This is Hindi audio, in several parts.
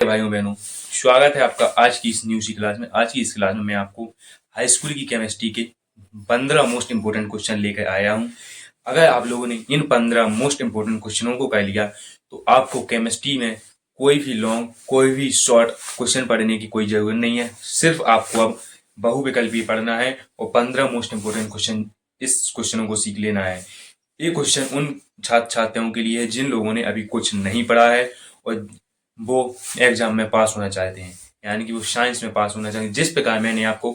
भाइयों बहनों, स्वागत है आपका आज की इस न्यू सी क्लास में। आज की इस क्लास में मैं आपको हाई स्कूल की केमिस्ट्री के 15 मोस्ट इंपोर्टेंट क्वेश्चन लेकर आया हूं। अगर आप लोगों ने इन 15 मोस्ट इंपोर्टेंट क्वेश्चनों को कर लिया तो आपको केमिस्ट्री में कोई भी लॉन्ग कोई भी शॉर्ट क्वेश्चन पढ़ने की कोई जरूरत नहीं है। सिर्फ आपको अब बहुविकल्पी पढ़ना है और 15 मोस्ट इंपोर्टेंट क्वेश्चन इस क्वेश्चनों को सीख लेना है। ये क्वेश्चन उन छात्र छात्राओं के लिए है जिन लोगों ने अभी कुछ नहीं पढ़ा है और वो एग्जाम में पास होना चाहते हैं, यानी कि वो साइंस में पास होना चाहते हैं। जिस प्रकार मैंने आपको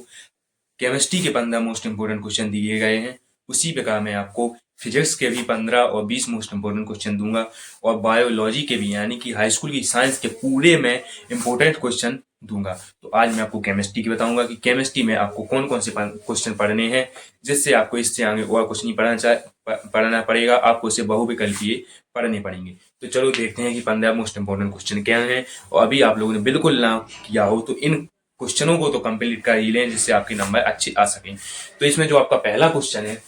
केमिस्ट्री के 15 मोस्ट इंपोर्टेंट क्वेश्चन दिए गए हैं, उसी प्रकार मैं आपको फिजिक्स के भी 15 और 20 मोस्ट इंपोर्टेंट क्वेश्चन दूंगा और बायोलॉजी के भी, यानी कि हाई स्कूल की साइंस के पूरे में इंपोर्टेंट क्वेश्चन दूंगा। तो आज मैं आपको केमिस्ट्री की बताऊंगा कि केमिस्ट्री में आपको कौन कौन से क्वेश्चन पढ़ने हैं, जिससे आपको इससे आगे और कुछ नहीं पढ़ना पड़ेगा, आपको इसे बहुविकल्पीय पढ़ने पड़ेंगे। तो चलो देखते हैं कि 15 मोस्ट इंपोर्टेंट क्वेश्चन क्या हैं। और अभी आप लोगों ने बिल्कुल ना किया हो तो इन क्वेश्चनों को तो कंप्लीट कर ही लें, जिससे आपके नंबर अच्छे आ सकें। तो इसमें जो आपका पहला क्वेश्चन है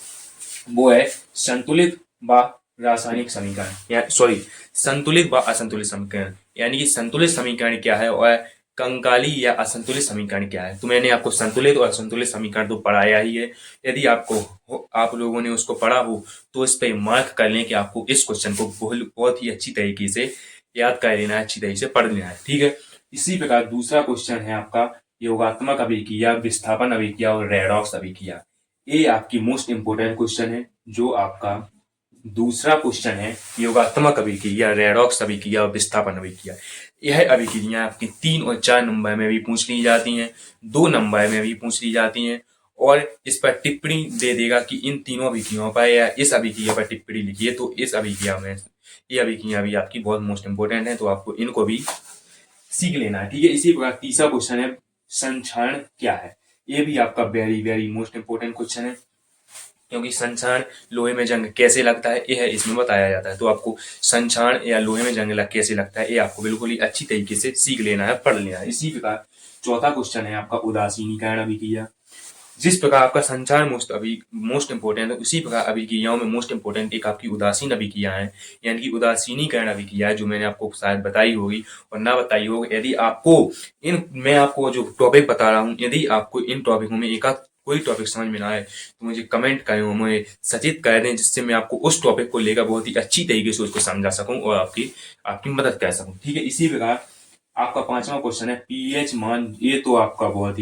वो है संतुलित व रासायनिक समीकरण, या सॉरी संतुलित व असंतुलित समीकरण, यानी कि संतुलित समीकरण क्या है और कंकाली या असंतुलित समीकरण क्या है। तो मैंने आपको संतुलित और असंतुलित समीकरण तो पढ़ाया ही है। यदि आप लोगों ने उसको पढ़ा हो तो इस पे मार्क कर लें कि आपको इस क्वेश्चन को बहुत ही अच्छी तरीके से याद कर लेना है, अच्छी तरीके से पढ़ लेना है, ठीक है। इसी प्रकार दूसरा क्वेश्चन है आपका योगात्मक अभिक्रिया, विस्थापन अभिक्रिया और रेडॉक्स अभिक्रिया। ये आपकी मोस्ट इंपोर्टेंट क्वेश्चन है। जो आपका दूसरा क्वेश्चन है योगात्मक अभिक्रिया, रेडॉक्स अभिक्रिया और विस्थापन अभिक्रिया। यह अभिक्रिया आपकी 3 और 4 नंबर में भी पूछ ली जाती हैं, 2 नंबर में भी पूछ ली जाती हैं, और इस पर टिप्पणी दे देगा कि इन तीनों अभिक्रियाओं पर या इस अभिक्रिया पर टिप्पणी लिखिए। तो इस अभिक्रिया में ये अभिक्रिया भी आपकी बहुत मोस्ट इंपोर्टेंट है, तो आपको इनको भी सीख लेना है, ठीक है। इसी प्रकार तीसरा क्वेश्चन है संक्षारण क्या है। ये भी आपका very very most important question है, क्योंकि संक्षारण लोहे में जंग कैसे लगता है यह इसमें बताया जाता है। तो आपको संक्षारण या लोहे में जंग कैसे लगता है ये आपको बिल्कुल ही अच्छी तरीके से सीख लेना है, पढ़ लेना है। इसी प्रकार चौथा क्वेश्चन है आपका उदासीनीकरण अभिक्रिया। जिस प्रकार आपका संचार मोस्ट इंपोर्टेंट है, उसी प्रकार अभिक्रियाओं में मोस्ट इंपोर्टेंट एक आपकी उदासीन अभिक्रिया है, यानी कि उदासीनीकरण अभिक्रिया है, जो मैंने आपको शायद बताई होगी और ना बताई होगी। यदि आपको मैं आपको जो टॉपिक बता रहा हूँ, यदि आपको इन टॉपिकों में एक कोई टॉपिक समझ में ना आए तो मुझे कमेंट करें, मुझे सचेत कर दें, जिससे मैं आपको उस टॉपिक को लेकर बहुत ही अच्छी तरीके से उसको समझा सकूं और आपकी मदद कर सकूं, ठीक है। इसी प्रकार आपका पांचवा क्वेश्चन है पीएच मान। ये तो आपका बहुत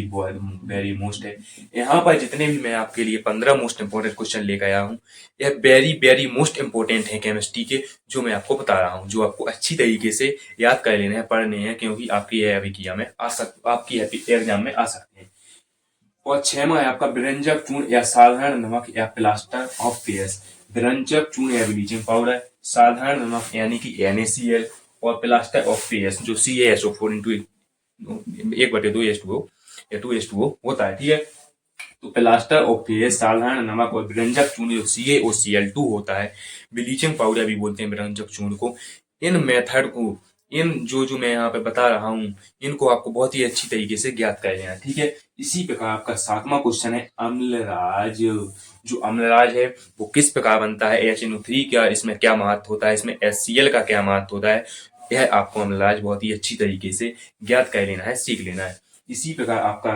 वेरी मोस्ट है। यहाँ पर जितने भी मैं आपके लिए 15 मोस्ट इंपोर्टेंट क्वेश्चन लेकर आया हूँ, यह वेरी वेरी मोस्ट इंपोर्टेंट है केमिस्ट्री के, जो मैं आपको बता रहा हूँ, जो आपको अच्छी तरीके से याद कर लेने हैं, पढ़ने हैं, क्योंकि आपकी यह अभिक्रिया में आपकी एग्जाम में आ सकते हैं। और छठवां है आपका विरंजक चूर्ण या साधारण नमक या प्लास्टर ऑफ पेरिस। विरंजक चूर्ण या ब्लीचिंग पाउडर, साधारण नमक यानी कि NaCl, और प्लास्टर ऑफ पेरिस जो CaSO4 इंटू 1/2H2O या 2H2O होता है, ठीक है। तो प्लास्टर ऑफ पेरिस, साधारण नमक और विरंजक चूर्ण जो CaOCl2 होता है, ब्लीचिंग पाउडर भी बोलते हैं विरंजक चूर्ण को। इन मेथड को, इन जो मैं यहाँ पे बता रहा हूँ, इनको आपको बहुत ही अच्छी तरीके से ज्ञात कर लेना है, ठीक है। इसी प्रकार आपका सातवां क्वेश्चन है अम्लराज। जो अम्लराज है वो किस प्रकार बनता है, HNO3 का इसमें क्या महत्व होता है, इसमें HCl का क्या महत्व होता है, यह आपको अम्लराज बहुत ही अच्छी तरीके से ज्ञात कर लेना है, सीख लेना है। इसी प्रकार आपका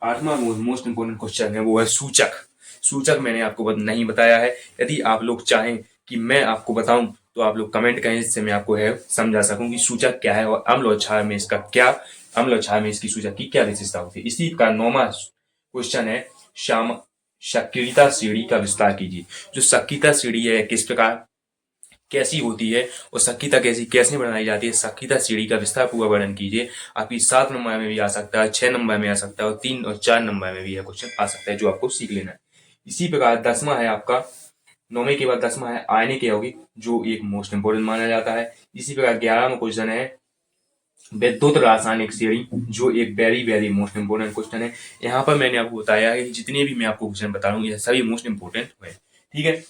आठवां मोस्ट इंपोर्टेंट क्वेश्चन है वो है सूचक। सूचक मैंने आपको नहीं बताया है। यदि आप लोग चाहें कि मैं आपको बताऊं तो आप लोग कमेंट करें, जिससे मैं आपको है समझा सकूं कि सूचक क्या है और अम्ल और क्षार में इसकी सूचक की क्या विशेषता होती है। इसी का नौवां क्वेश्चन है सक्रियता श्रेणी का विस्तार कीजिए। जो सक्रियता श्रेणी है किस प्रकार कैसी होती है और सक्रियता कैसे बनाई जाती है, सक्रियता श्रेणी का विस्तार पूर्वक वर्णन कीजिए। आपकी 7 नंबर में भी आ सकता है, 6 नंबर में आ सकता है और 3 और 4 नंबर में भी यह क्वेश्चन आ सकता है, जो आपको सीख लेना है। इसी प्रकार 10वां है आपका, 9वें के बाद 10वां है आयनिक यौगिक, जो एक मोस्ट इंपोर्टेंट माना जाता है। इसी प्रकार 11वां क्वेश्चन है विद्युत रासायनिक श्रेणी, जो एक very very most important question है। यहाँ पर मैंने आपको बताया है कि जितने भी मैं आपको क्वेश्चन बता रहा हूँ, यह सभी मोस्ट इंपोर्टेंट है, ठीक है।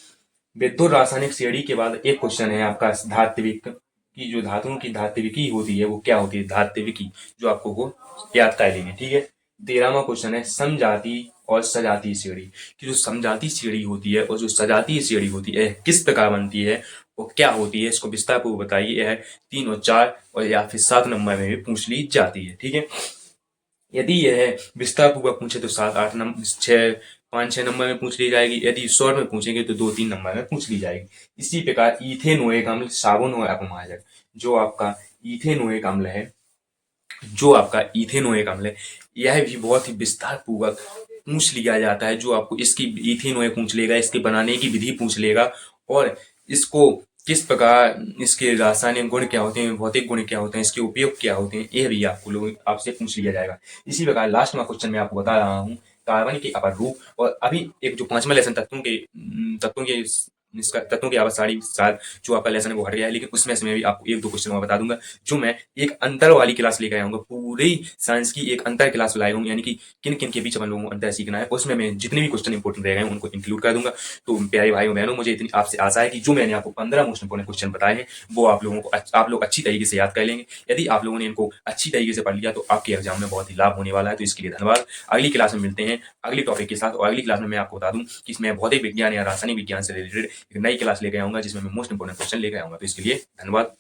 विद्युत रासायनिक श्रेणी के बाद एक क्वेश्चन है आपका धात्विक की। जो धातुओं की धात्विकी होती है वो क्या होती है, धात्विकी, जो आपको को याद कर लेंगे, ठीक है। 13वां क्वेश्चन है समजाति और सजातीय श्रेणी कि जो समजातीय श्रेणी होती है और जो सजातीय श्रेणी होती है किस प्रकार बनती है और क्या होती है, इसको विस्तार पूर्वक बताइए। यह 3 और 4 और या फिर 7 नंबर में भी पूछ ली जाती है। ठीक है, यदि यह विस्तार पूर्वक पूछे तो 7, 8 नंबर, 6, 5, 6 नंबर में पूछ ली जाएगी। यदि शॉर्ट में पूछेंगे तो 2, 3 नंबर में पूछ ली जाएगी। इसी प्रकार इथेनोइक अम्ल, साबुन और अपमार्जक, जो आपका इथेनोइक अम्ल है, यह भी बहुत ही विस्तार पूर्वक पूछ लिया जाता है। जो आपको इसकी इथेनोइक पूछ लेगा, इसके बनाने की विधि पूछ लेगा और इसको किस प्रकार, इसके रासायनिक गुण क्या होते हैं, भौतिक गुण क्या होते हैं, इसके उपयोग क्या होते हैं, यह भी आपसे पूछ लिया जाएगा। इसी प्रकार लास्ट में क्वेश्चन मैं आपको बता रहा हूँ कार्बन के अपर रूप। और अभी एक जो 5वां लेसन तत्वों की आवासारी साल जो आपका लेसन है वो हट गया है, लेकिन उसमें से मैं भी आपको 1-2 क्वेश्चन और बता दूंगा जो मैं एक अंतर वाली क्लास लेकर आऊंगा। पूरी साइंस की एक अंतर क्लास लाई हूँ, यानी कि किन किन के बीच अपन लोगों को अंतर सीखना है। उसमें मैं जितने भी क्वेश्चन इंपॉर्टेंट रह गए हैं उनको इंक्लूड कर दूंगा। तो प्यारे भाई बहनों, मुझे इतनी आपसे आशा है कि जो मैंने आपको 15 मोस्ट इंपोर्टेंट क्वेश्चन बताए हैं वो आप लोग अच्छी तरीके से याद कर लेंगे। यदि आप लोगों ने इनको अच्छी तरीके से पढ़ लिया तो आपके एग्जाम में बहुत ही लाभ होने वाला है। तो इसके लिए धन्यवाद। अगली क्लास में मिलते हैं अगली टॉपिक के साथ, और अगली क्लास में मैं आपको बता दूं कि इसमें भौतिक विज्ञान या रासायनिक विज्ञान से रिलेटेड एक नई क्लास लेकर आऊंगा जिसमें मैं मोस्ट इंपोर्टेंट क्वेश्चन लेकर आऊंगा। तो इसके लिए धन्यवाद।